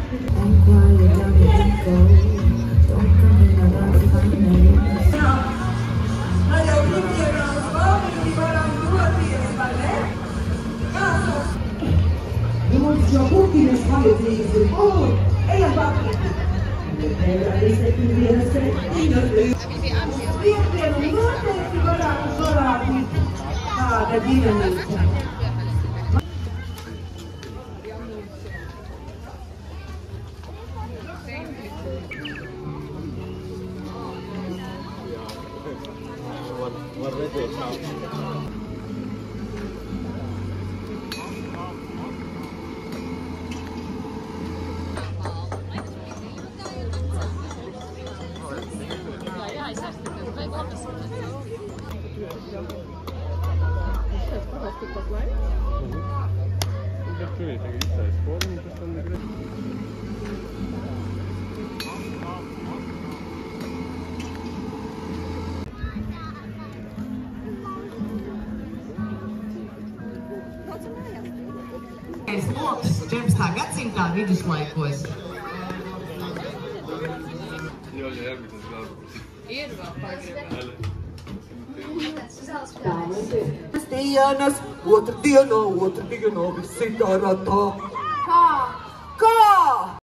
Mums jau Puķinas vajadzīgs ir ejam papīti. Vietvienu noteikti varētu kāda dinamika. Var redzēt kā. Loks 14. gadsimtā viduslaikos. Ir vēl pagribēt. Dienas, otrdienā, visi tā ratā.